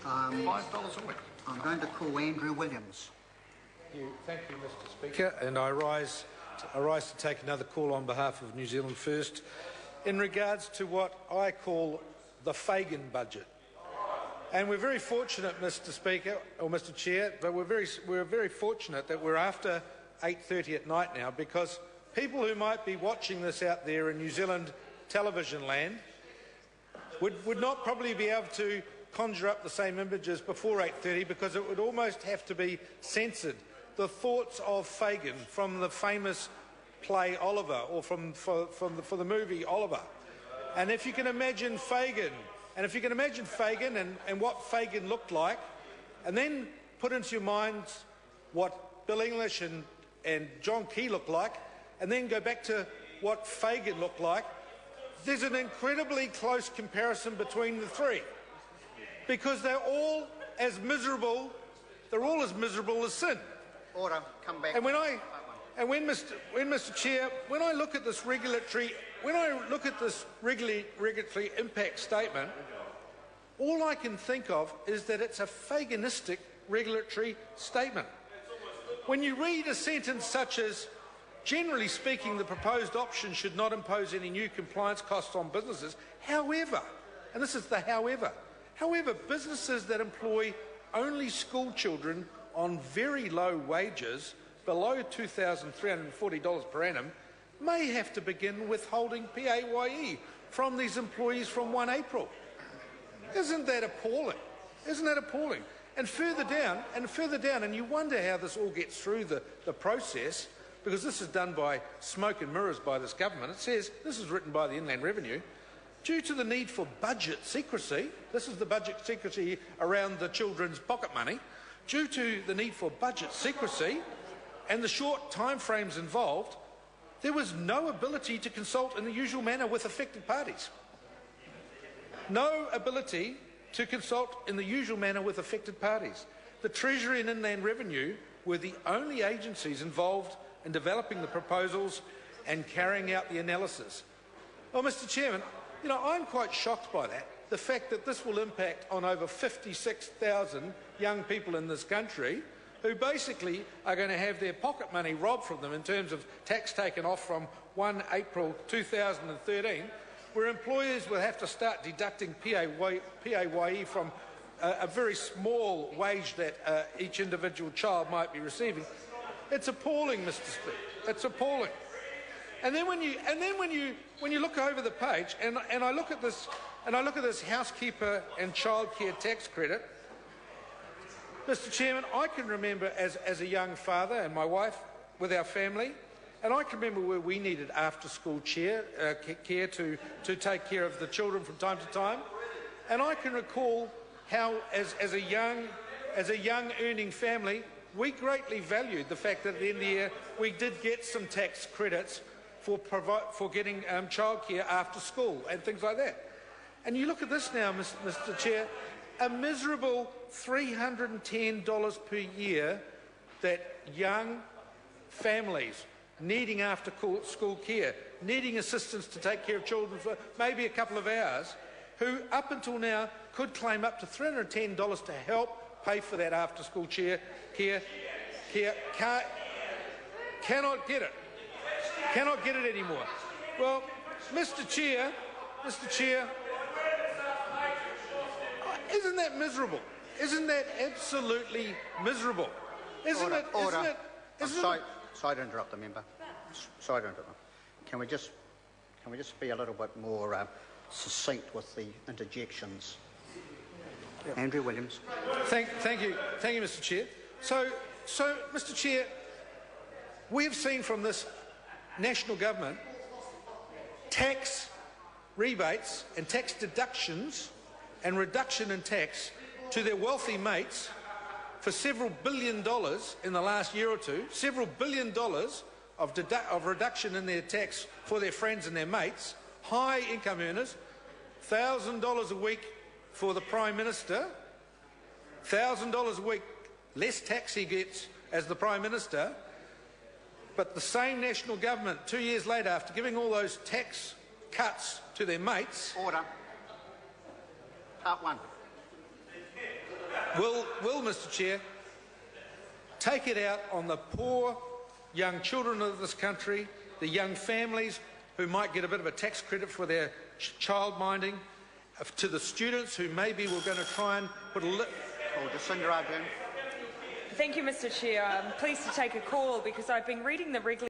$5 a week. I'm going to call Andrew Williams. Thank you, Mr. Speaker, and I rise to take another call on behalf of New Zealand First in regards to what I call the Fagan budget. And we're very fortunate, Mr. Speaker, or Mr. Chair, but we're very fortunate that we're after 8:30 at night now, because people who might be watching this out there in New Zealand television land would not probably be able to conjure up the same images before 8:30, because it would almost have to be censored. The thoughts of Fagin from the famous play Oliver, or for the movie Oliver. And if you can imagine Fagin, and what Fagin looked like, and then put into your minds what Bill English and John Key looked like, and then go back to what Fagin looked like, there's an incredibly close comparison between the three, because they're all as miserable as sin. Order, come back. And Mr. Chair, when I look at this regulatory impact statement, all I can think of is that it's a Faganistic regulatory statement. When you read a sentence such as, generally speaking, the proposed option should not impose any new compliance costs on businesses. However, and this is the however, businesses that employ only school children on very low wages, below $2,340 per annum, may have to begin withholding PAYE from these employees from 1 April. Isn't that appalling? Isn't that appalling? And further down, and you wonder how this all gets through the process, because this is done by smoke and mirrors by this government. It says, this is written by the Inland Revenue, due to the need for budget secrecy, this is the budget secrecy around the children's pocket money, due to the need for budget secrecy and the short timeframes involved, there was no ability to consult in the usual manner with affected parties. No ability to consult in the usual manner with affected parties. The Treasury and Inland Revenue were the only agencies involved in developing the proposals and carrying out the analysis. Well, Mr. Chairman, I'm quite shocked by that. The fact that this will impact on over 56,000 young people in this country who basically are going to have their pocket money robbed from them in terms of tax taken off from 1 April 2013, where employers will have to start deducting PAYE from a very small wage that each individual child might be receiving. It's appalling, Mr. Speaker. It's appalling. And then when you look over the page, and I look at this housekeeper and childcare tax credit, Mr. Chairman, I can remember as a young father and my wife with our family, and I can remember where we needed after-school care to take care of the children from time to time, and I can recall how, as a young earning family, we greatly valued the fact that at the end of the year we did get some tax credits for getting childcare after school and things like that. And you look at this now, Mr. Chair, a miserable $310 per year that young families needing after-school care, needing assistance to take care of children for maybe a couple of hours, who up until now could claim up to $310 to help pay for that after-school care, cannot get it. Cannot get it anymore. Well, Mr. Chair, isn't that miserable? Isn't that absolutely miserable? Isn't it? Order. Sorry to interrupt the member. Sorry to interrupt. Can we just be a little bit more succinct with the interjections? Yep. Andrew Williams. Thank you, Mr. Chair. So, Mr. Chair, we have seen from this national government tax rebates and tax deductions and reduction in tax to their wealthy mates for several $billion in the last year or two, several $billion of reduction in their tax for their friends and their mates, high income earners, $1,000 a week for the Prime Minister, $1,000 a week less tax he gets as the Prime Minister, but the same national government 2 years later, after giving all those tax cuts to their mates... Order. Part one. will, Mr Chair, take it out on the poor young children of this country, the young families who might get a bit of a tax credit for their child minding, to the students who maybe were going to try and put a Jacinda Ardern. Thank you, Mr Chair. I'm pleased to take a call because I've been reading the regular